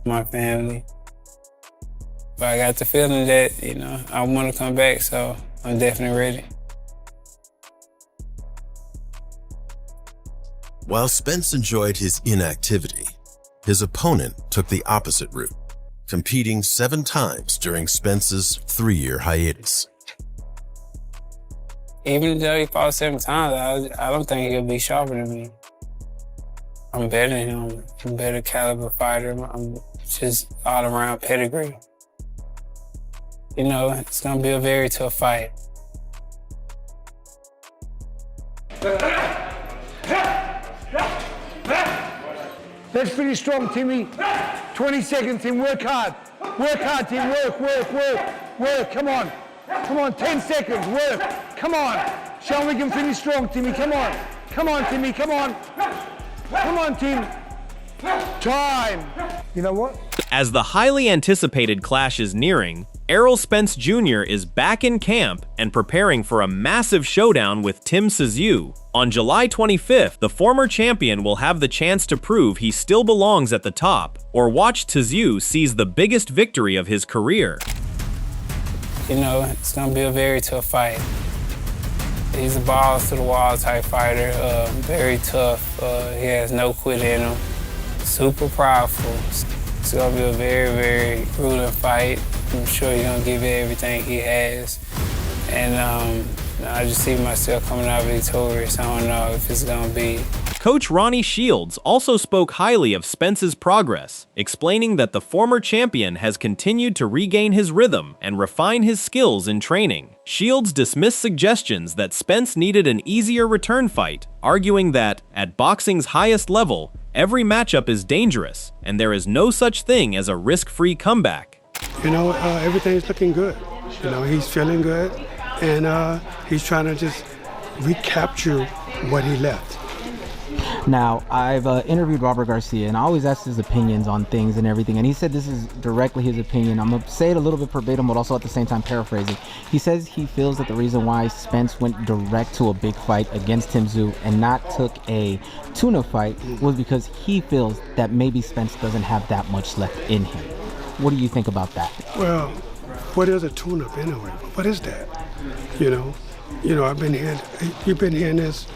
My family. But I got the feeling that, you know, I want to come back, so I'm definitely ready. While Spence enjoyed his inactivity, his opponent took the opposite route, competing 7 times during Spence's 3-year hiatus. Even though he fought 7 times, I don't think he'll be sharper than me. I'm better than him. I'm a better caliber fighter. I'm just all-around pedigree. You know, it's gonna be a very tough fight. Let's finish strong, Timmy. 20 seconds, Tim. Work hard. Work hard, Tim. Work. Come on. Come on, 10 seconds. Work. Come on. Show me we can finish strong, Timmy. Come on. Come on, Timmy. Come on. Come on, Tim. Time. You know what? As the highly anticipated clash is nearing, Errol Spence Jr. is back in camp and preparing for a massive showdown with Tim Tszyu. On July 25th, the former champion will have the chance to prove he still belongs at the top, or watch Tszyu seize the biggest victory of his career. You know, it's gonna be a very tough fight. He's a balls to the wall type fighter, very tough. He has no quit in him, super powerful. It's gonna be a very, very grueling fight. I'm sure he's gonna give it everything he has. And I just see myself coming out victorious. I don't know if it's gonna be. Coach Ronnie Shields also spoke highly of Spence's progress, explaining that the former champion has continued to regain his rhythm and refine his skills in training. Shields dismissed suggestions that Spence needed an easier return fight, arguing that, at boxing's highest level, every matchup is dangerous, and there is no such thing as a risk-free comeback. You know, everything's looking good. You know, he's feeling good, and he's trying to just recapture what he left. Now, I've interviewed Robert Garcia, and I always ask his opinions on things and everything, and he said this is directly his opinion. I'm going to say it a little bit verbatim, but also at the same time paraphrasing. He says he feels that the reason why Spence went direct to a big fight against Tim Tszyu and not took a tune-up fight was because he feels that maybe Spence doesn't have that much left in him. What do you think about that? Well, what is a tune-up anyway? What is that? You know, I've been hearing, you've been hearing this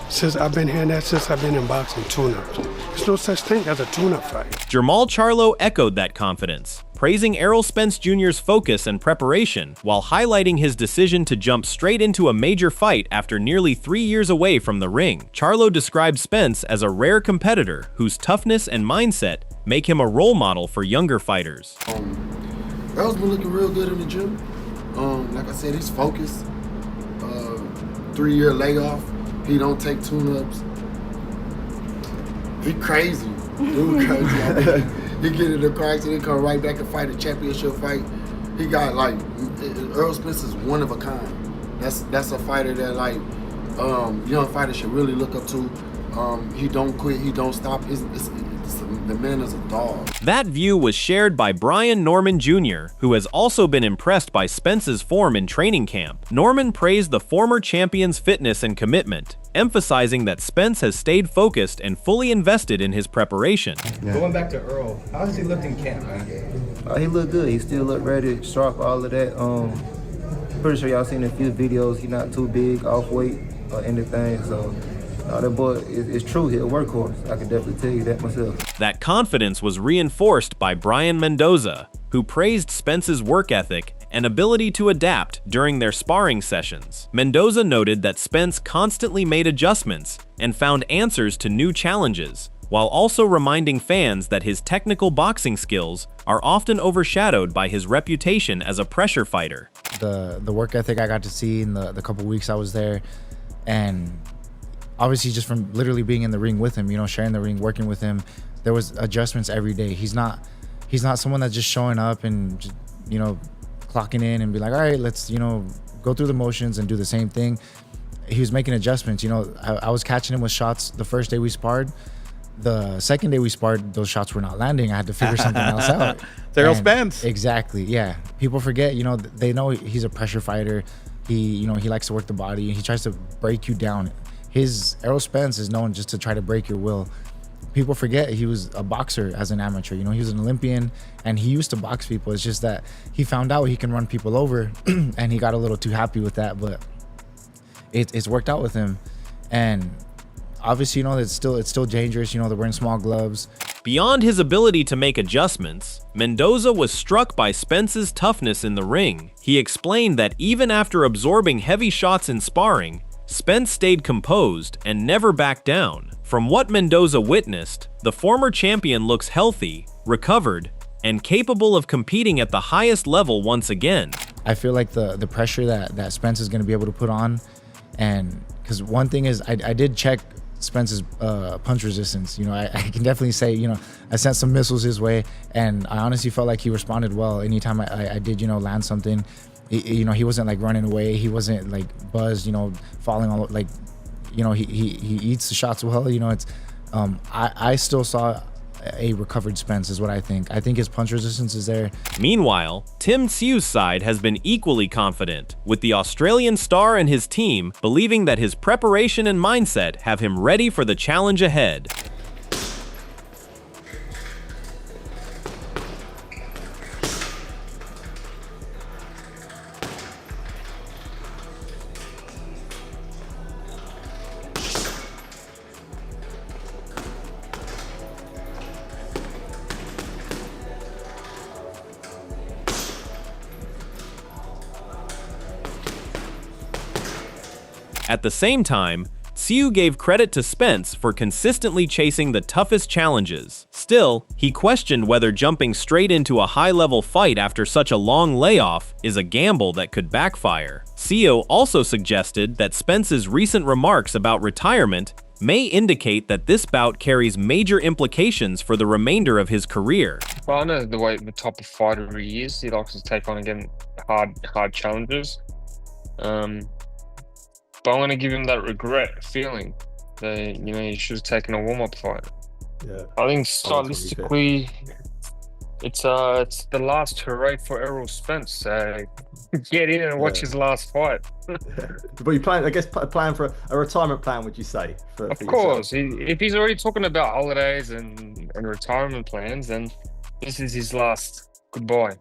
since I've been in boxing, tune-ups. There's no such thing as a tune-up fight. Jermall Charlo echoed that confidence, praising Errol Spence Jr.'s focus and preparation, while highlighting his decision to jump straight into a major fight after nearly 3 years away from the ring. Charlo described Spence as a rare competitor whose toughness and mindset make him a role model for younger fighters. Errol's been looking real good in the gym. Like I said, he's focused. 3-year layoff. He don't take tune-ups. He crazy. Dude crazy. He get in the car accident, he come right back and fight a championship fight. He got like, Errol Spence is one of a kind. That's a fighter that like, young fighters should really look up to. He don't quit, he don't stop. The man is a dog. That view was shared by Brian Norman Jr., who has also been impressed by Spence's form in training camp. Norman praised the former champion's fitness and commitment, emphasizing that Spence has stayed focused and fully invested in his preparation. Yeah. Going back to Earl, how has he looked in camp, man? He looked good. He still looked ready, sharp, all of that. Pretty sure y'all seen a few videos. He's not too big, off weight, or anything, so. That boy is true. He's a workhorse. I can definitely tell you that myself. That confidence was reinforced by Brian Mendoza, who praised Spence's work ethic and ability to adapt during their sparring sessions. Mendoza noted that Spence constantly made adjustments and found answers to new challenges, while also reminding fans that his technical boxing skills are often overshadowed by his reputation as a pressure fighter. The work ethic I got to see in the couple weeks I was there, and obviously just from literally being in the ring with him, you know, sharing the ring, working with him, there was adjustments every day. He's not someone that's just showing up and just, you know, clocking in and be like, all right, let's, you know, go through the motions and do the same thing. He was making adjustments. You know, I was catching him with shots the first day we sparred. The second day we sparred, those shots were not landing. I had to figure something else out. Errol Spence. Exactly, yeah. People forget, you know, they know he's a pressure fighter. He likes to work the body, and he tries to break you down. Errol Spence is known just to try to break your will. People forget he was a boxer as an amateur. He was an Olympian, and he used to box people. It's just that he found out he can run people over, and he got a little too happy with that. But it's worked out with him, and obviously, it's still dangerous. They're wearing small gloves. Beyond his ability to make adjustments, Mendoza was struck by Spence's toughness in the ring. He explained that even after absorbing heavy shots in sparring, Spence stayed composed and never backed down. From what Mendoza witnessed, the former champion looks healthy, recovered, and capable of competing at the highest level once again. I feel like the pressure that Spence is going to be able to put on, and because one thing is, I did check Spence's punch resistance. I can definitely say, I sent some missiles his way, and I honestly felt like he responded well. Anytime I did, land something, he wasn't like running away. He wasn't like buzzed, falling all like, he eats the shots well. It's I still saw a recovered Spence is what I think. I think his punch resistance is there. Meanwhile, Tim Tszyu's side has been equally confident, with the Australian star and his team believing that his preparation and mindset have him ready for the challenge ahead. At the same time, Tszyu gave credit to Spence for consistently chasing the toughest challenges. Still, he questioned whether jumping straight into a high-level fight after such a long layoff is a gamble that could backfire. Tszyu also suggested that Spence's recent remarks about retirement may indicate that this bout carries major implications for the remainder of his career. Well, I know the type of fighter he is. He likes to take on again hard challenges. But I'm going to give him that regret feeling that, he should have taken a warm-up fight. Yeah. I think stylistically, it's the last hooray for Errol Spence. Get in and watch his last fight. But you plan, I guess, plan for a retirement plan, would you say? Of course. If he's already talking about holidays and retirement plans, then this is his last goodbye.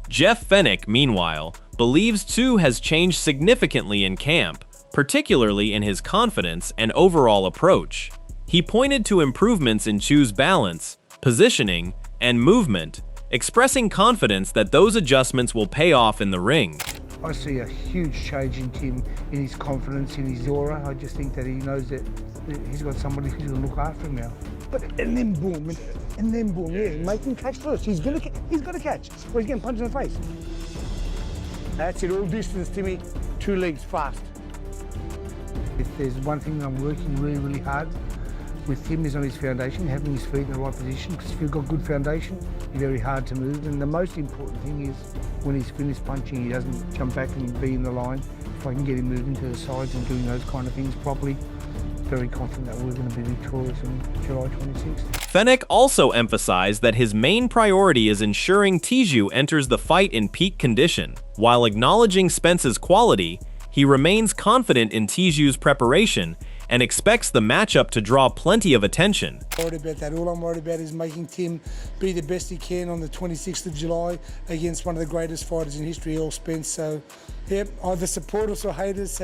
Jeff Fennick, meanwhile, believes Tszyu has changed significantly in camp, particularly in his confidence and overall approach. He pointed to improvements in Tszyu's balance, positioning, and movement, expressing confidence that those adjustments will pay off in the ring. I see a huge change in Tim, in his confidence, in his aura. I just think that he knows that he's got somebody who's going to look after him now. And then boom, yeah, make him catch first. He's got to catch, or he's getting punched in the face. That's it, all distance, Timmy. 2 legs, fast. If there's one thing that I'm working really, really hard with him is on his foundation, having his feet in the right position, because if you've got good foundation, you're very hard to move. And the most important thing is when he's finished punching, he doesn't jump back and be in the line. If I can get him moving to the sides and doing those kind of things properly, very confident that we're going to be victorious on July 26th. Fennick also emphasized that his main priority is ensuring Tszyu enters the fight in peak condition. While acknowledging Spence's quality, he remains confident in Tszyu's preparation and expects the matchup to draw plenty of attention. I'm worried about that. All I'm worried about is making Tim be the best he can on the 26th of July against one of the greatest fighters in history, Errol Spence. So, yeah, either supporters or haters,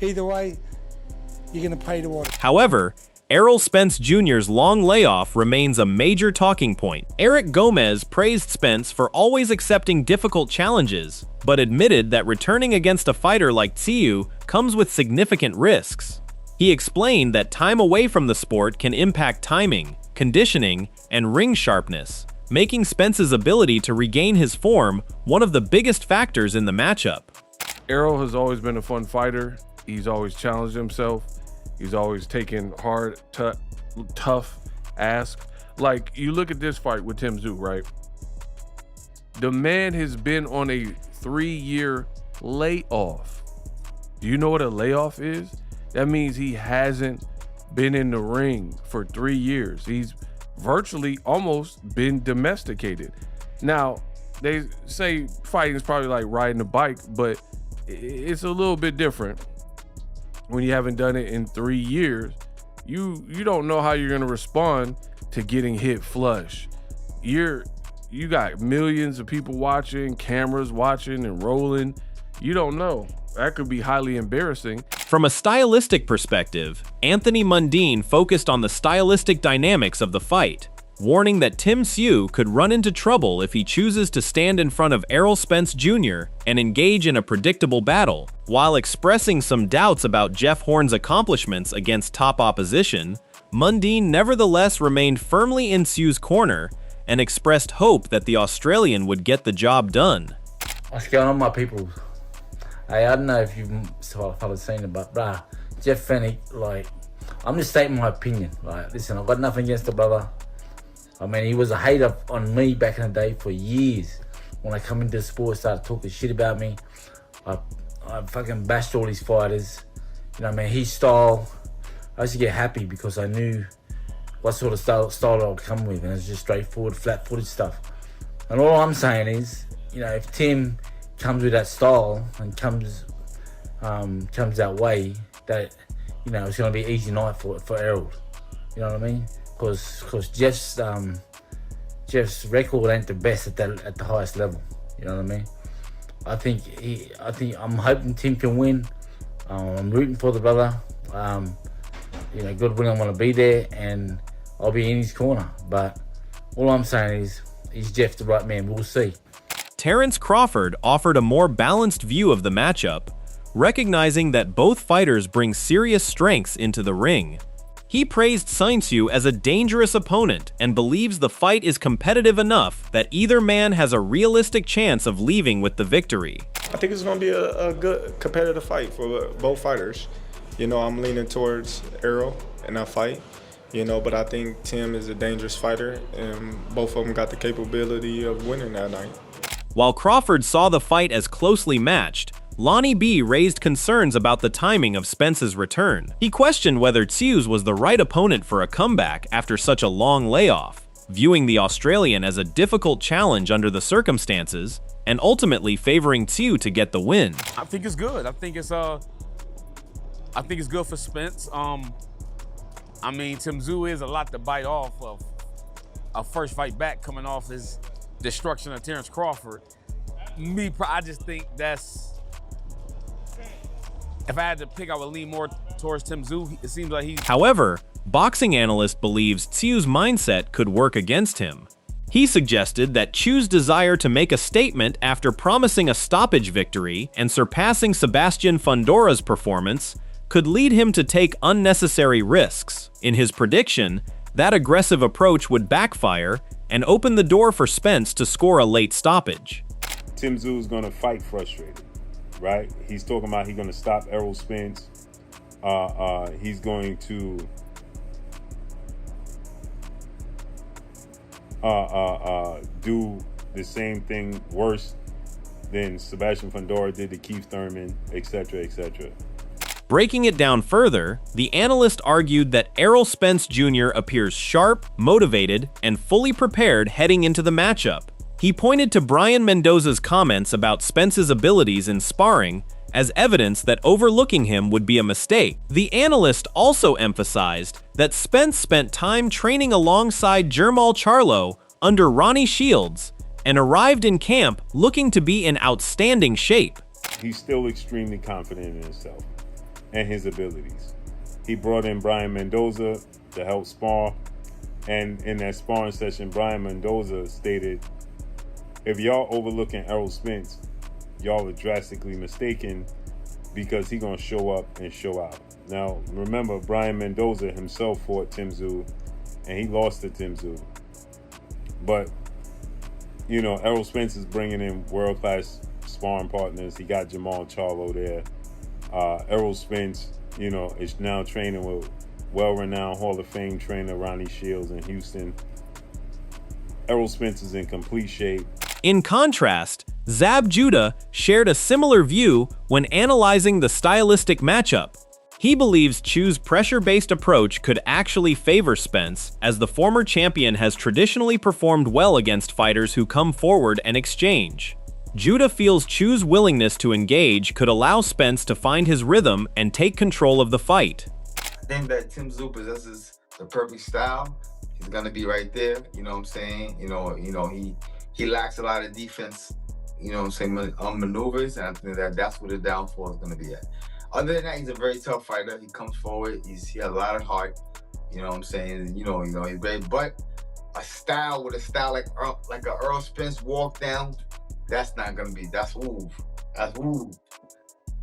either way, you're going to pay to watch. However, Errol Spence Jr.'s long layoff remains a major talking point. Eric Gomez praised Spence for always accepting difficult challenges, but admitted that returning against a fighter like Tszyu comes with significant risks. He explained that time away from the sport can impact timing, conditioning, and ring sharpness, making Spence's ability to regain his form one of the biggest factors in the matchup. Errol has always been a fun fighter. He's always challenged himself. He's always taken hard, tough ask. Like, you look at this fight with Tim Tszyu, right? The man has been on a 3-year layoff. Do you know what a layoff is? That means he hasn't been in the ring for 3 years. He's virtually almost been domesticated. Now, they say fighting is probably like riding a bike, but it's a little bit different when you haven't done it in 3 years. You don't know how you're gonna respond to getting hit flush. You got millions of people watching, cameras watching and rolling. You don't know. That could be highly embarrassing. From a stylistic perspective, Anthony Mundine focused on the stylistic dynamics of the fight, warning that Tim Tszyu could run into trouble if he chooses to stand in front of Errol Spence Jr. and engage in a predictable battle. While expressing some doubts about Jeff Horn's accomplishments against top opposition, Mundine nevertheless remained firmly in Tszyu's corner and expressed hope that the Australian would get the job done. What's going on, my people? Hey, I don't know if you've seen it, but bruh, Jeff Fennick, like, I'm just stating my opinion. Like, listen, I've got nothing against the brother. I mean, he was a hater on me back in the day for years. When I come into the sport, started talking shit about me. I fucking bashed all these fighters. You know what I mean? His style, I used to get happy because I knew what sort of style I would come with, and it's just straightforward, flat-footed stuff. And all I'm saying is, you know, if Tim comes with that style and comes that way, that, you know, it's going to be an easy night for Errol. You know what I mean? Because Jeff's record ain't the best at the highest level. You know what I mean? I'm hoping Tim can win. I'm rooting for the brother. You know, God willing, I want to be there and I'll be in his corner. But all I'm saying is Jeff the right man? We'll see. Terence Crawford offered a more balanced view of the matchup, recognizing that both fighters bring serious strengths into the ring. He praised Tszyu as a dangerous opponent and believes the fight is competitive enough that either man has a realistic chance of leaving with the victory. I think it's going to be a good competitive fight for both fighters. You know, I'm leaning towards Errol in that fight, you know, but I think Tim is a dangerous fighter and both of them got the capability of winning that night. While Crawford saw the fight as closely matched, Lonnie B raised concerns about the timing of Spence's return. He questioned whether Tszyu was the right opponent for a comeback after such a long layoff, viewing the Australian as a difficult challenge under the circumstances, and ultimately favoring Tszyu to get the win. I think it's good. I think it's good for Spence. I mean, Tim Tszyu is a lot to bite off of a first fight back coming off his destruction of Terence Crawford. I just think that's, if I had to pick, I would lean more towards Tim Tszyu. It seems like he's... However, boxing analyst believes Tszyu's mindset could work against him. He suggested that Tszyu's desire to make a statement after promising a stoppage victory and surpassing Sebastian Fundora's performance could lead him to take unnecessary risks. In his prediction, that aggressive approach would backfire and open the door for Spence to score a late stoppage. Tim Tszyu is going to fight frustrated, right? He's talking about he's going to stop Errol Spence. He's going to do the same thing worse than Sebastian Fundora did to Keith Thurman, etc., etc. Breaking it down further, the analyst argued that Errol Spence Jr. appears sharp, motivated, and fully prepared heading into the matchup. He pointed to Brian Mendoza's comments about Spence's abilities in sparring as evidence that overlooking him would be a mistake. The analyst also emphasized that Spence spent time training alongside Jermall Charlo under Ronnie Shields and arrived in camp looking to be in outstanding shape. He's still extremely confident in himself and his abilities. He brought in Brian Mendoza to help spar, and in that sparring session, Brian Mendoza stated, if y'all overlooking Errol Spence, y'all are drastically mistaken because he gonna show up and show out. Now, remember, Brian Mendoza himself fought Tim Tszyu, and he lost to Tim Tszyu. But, you know, Errol Spence is bringing in world-class sparring partners. He got Jermall Charlo there. Errol Spence, you know, is now training with well-renowned Hall of Fame trainer Ronnie Shields in Houston. Errol Spence is in complete shape. In contrast, Zab Judah shared a similar view when analyzing the stylistic matchup. He believes Tszyu's pressure-based approach could actually favor Spence, as the former champion has traditionally performed well against fighters who come forward and exchange. Judah feels Tszyu's willingness to engage could allow Spence to find his rhythm and take control of the fight. I think that Tim Tszyu possesses the perfect style. He's gonna be right there. You know what I'm saying? He lacks a lot of defense. You know what I'm saying? Maneuvers, and I think that's where the downfall is gonna be at. Other than that, he's a very tough fighter. He comes forward. He has a lot of heart. You know what I'm saying? He's very. But a style like a Errol Spence walk down, that's not gonna be. That's ooh. That's ooh.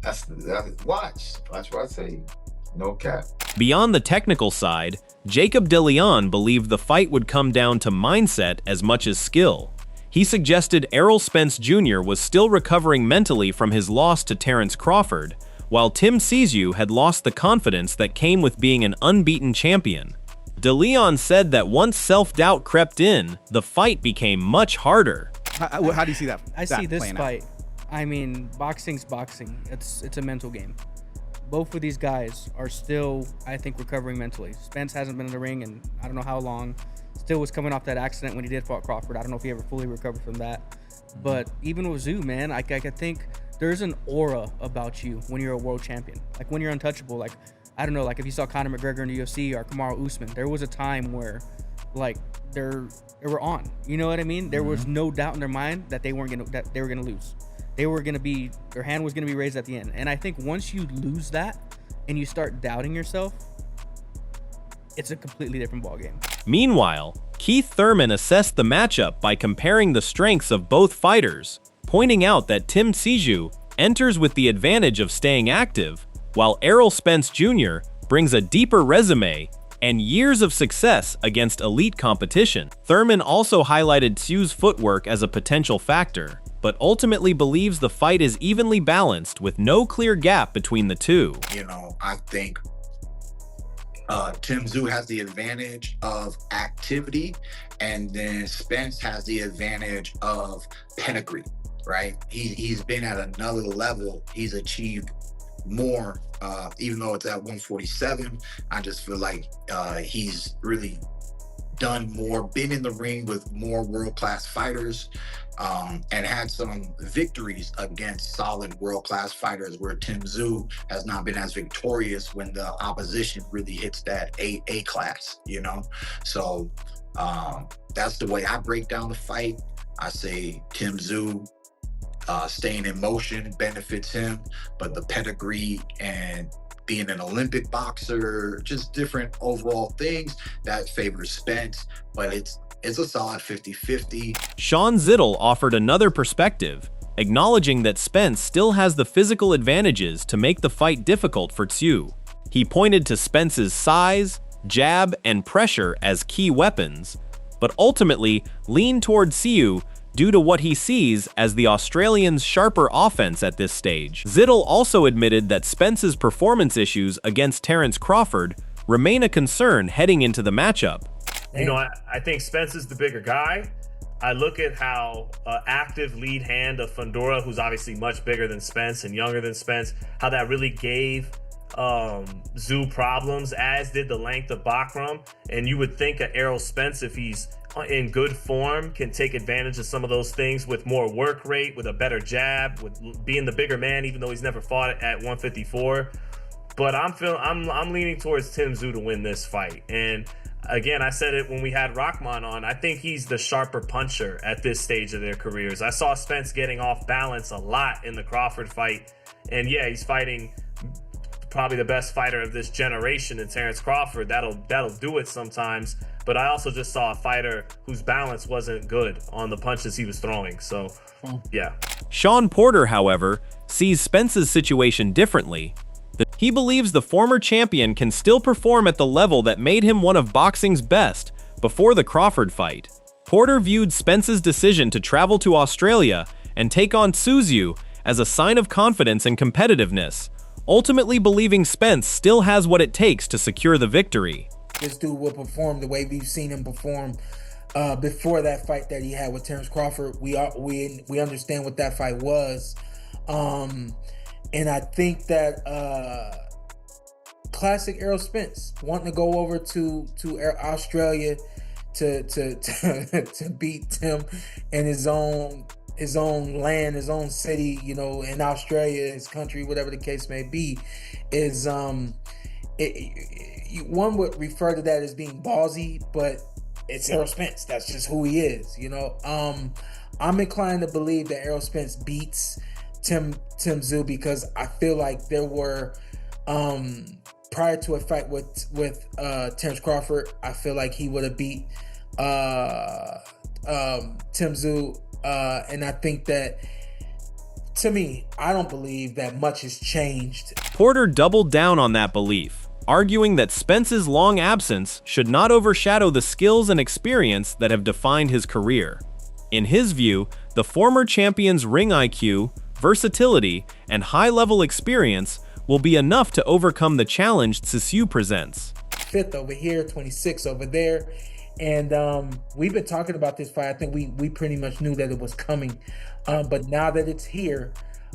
That's watch what I say. No cap. Beyond the technical side, Jacob de Leon believed the fight would come down to mindset as much as skill. He suggested Errol Spence Jr. was still recovering mentally from his loss to Terence Crawford, while Tim Tszyu had lost the confidence that came with being an unbeaten champion. De Leon said that once self-doubt crept in, the fight became much harder. How do you see that? I see this fight. I mean, boxing's boxing. It's a mental game. Both of these guys are still, I think, recovering mentally. Spence hasn't been in the ring in I don't know how long. Still was coming off that accident when he did fight Crawford. I don't know if he ever fully recovered from that. But even with Tszyu, man, I think there's an aura about you when you're a world champion. Like when you're untouchable. Like, I don't know, like if you saw Conor McGregor in the UFC or Kamaru Usman, there was a time where like they were on. You know what I mean? There was no doubt in their mind that they were gonna lose. Their hand was gonna be raised at the end. And I think once you lose that and you start doubting yourself, it's a completely different ballgame. Meanwhile, Keith Thurman assessed the matchup by comparing the strengths of both fighters, pointing out that Tim Tszyu enters with the advantage of staying active, while Errol Spence Jr. brings a deeper resume and years of success against elite competition. Thurman also highlighted Tsyu's footwork as a potential factor, but ultimately believes the fight is evenly balanced with no clear gap between the two. I think Tim Tszyu has the advantage of activity, and then Spence has the advantage of pedigree, right? He's been at another level. He's achieved more, even though it's at 147. I just feel like he's really done more, been in the ring with more world-class fighters, and had some victories against solid world-class fighters, where Tim Tszyu has not been as victorious when the opposition really hits that A class, So that's the way I break down the fight. I say Tim Tszyu staying in motion benefits him, but the pedigree and being an Olympic boxer, just different overall things that favors Spence, but it's a solid 50-50. Sean Zittel offered another perspective, acknowledging that Spence still has the physical advantages to make the fight difficult for Tszyu. He pointed to Spence's size, jab, and pressure as key weapons, but ultimately leaned toward Tszyu due to what he sees as the Australian's sharper offense at this stage. Zittel also admitted that Spence's performance issues against Terence Crawford remain a concern heading into the matchup. I think Spence is the bigger guy. I look at how active lead hand of Fundora, who's obviously much bigger than Spence and younger than Spence, how that really gave Tszyu problems, as did the length of Bakram. And you would think that Errol Spence, if he's in good form, can take advantage of some of those things with more work rate, with a better jab, with being the bigger man, even though he's never fought at 154. But I'm leaning towards Tim Tszyu to win this fight. And again, I said it when we had Rahman on, I think he's the sharper puncher at this stage of their careers. I saw Spence getting off balance a lot in the Crawford fight. And yeah, he's fighting probably the best fighter of this generation in Terence Crawford. That'll do it sometimes. But I also just saw a fighter whose balance wasn't good on the punches he was throwing. So, yeah. Sean Porter, however, sees Spence's situation differently. He believes the former champion can still perform at the level that made him one of boxing's best before the Crawford fight. Porter viewed Spence's decision to travel to Australia and take on Tszyu as a sign of confidence and competitiveness, ultimately believing Spence still has what it takes to secure the victory. This dude will perform the way we've seen him perform before that fight that he had with Terence Crawford. We understand what that fight was. And I think that classic Errol Spence wanting to go over to Australia to beat Tim in his own land, his own city, you know, in Australia, his country, whatever the case may be, is one would refer to that as being ballsy, but it's Errol Spence. That's just who he is, you know. I'm inclined to believe that Errol Spence beats Tim Tszyu because I feel like there were prior to a fight with Terence Crawford, I feel like he would have beat Tim Tszyu, and I think that, to me, I don't believe that much has changed. Porter doubled down on that belief, arguing that Spence's long absence should not overshadow the skills and experience that have defined his career. In his view, the former champion's ring IQ, versatility, and high-level experience will be enough to overcome the challenge Tszyu presents. 5th over here, 26 over there. And we've been talking about this fight. I think we pretty much knew that it was coming. But now that it's here,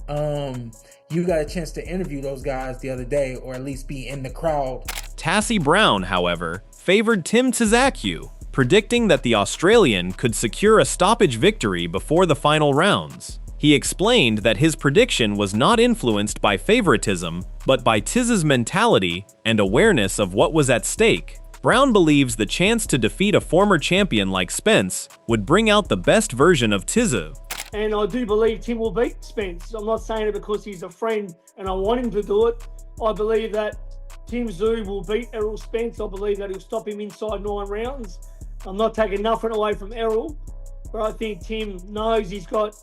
you got a chance to interview those guys the other day, or at least be in the crowd. Tassie Brown, however, favored Tim Tszyu, predicting that the Australian could secure a stoppage victory before the final rounds. He explained that his prediction was not influenced by favoritism, but by Tsz's mentality and awareness of what was at stake. Brown believes the chance to defeat a former champion like Spence would bring out the best version of Tszyu. And I do believe Tim will beat Spence. I'm not saying it because he's a friend and I want him to do it. I believe that Tim Tszyu will beat Errol Spence. I believe that he'll stop him inside 9 rounds. I'm not taking nothing away from Errol, but I think Tim knows he's got,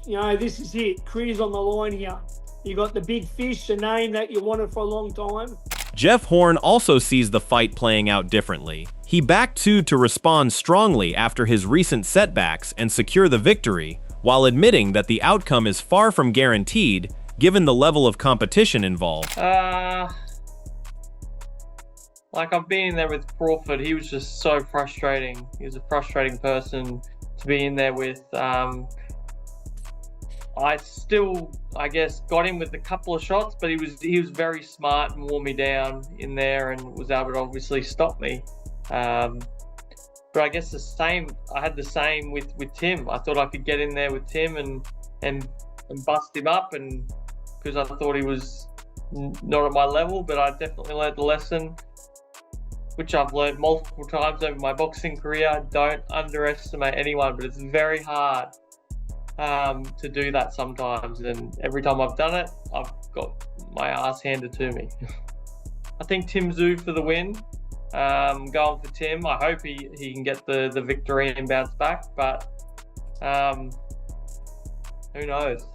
you know, this is it. Career's on the line here. You got the big fish, a name that you wanted for a long time. Jeff Horn also sees the fight playing out differently. He backed Tszyu to respond strongly after his recent setbacks and secure the victory, while admitting that the outcome is far from guaranteed given the level of competition involved. Like, I've been in there with Crawford. He was just so frustrating. He was a frustrating person to be in there with. I still, I guess, got him with a couple of shots, but he was very smart and wore me down in there and was able to obviously stop me. But I guess I had the same with Tim. I thought I could get in there with Tim and bust him up, and because I thought he was not at my level, but I definitely learned the lesson, which I've learned multiple times over my boxing career. Don't underestimate anyone, but it's very hard to do that sometimes, and every time I've done it, I've got my ass handed to me. I think Tim Tszyu for the win. Going for Tim. I hope he can get the victory and bounce back, but who knows?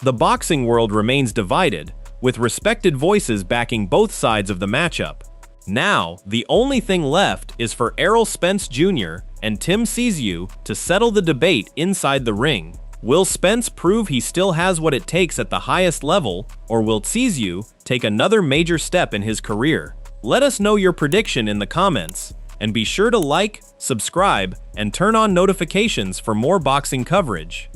The boxing world remains divided, with respected voices backing both sides of the matchup. Now, the only thing left is for Errol Spence Jr. and Tim Tszyu to settle the debate inside the ring. Will Spence prove he still has what it takes at the highest level, or will Tszyu take another major step in his career? Let us know your prediction in the comments, and be sure to like, subscribe, and turn on notifications for more boxing coverage.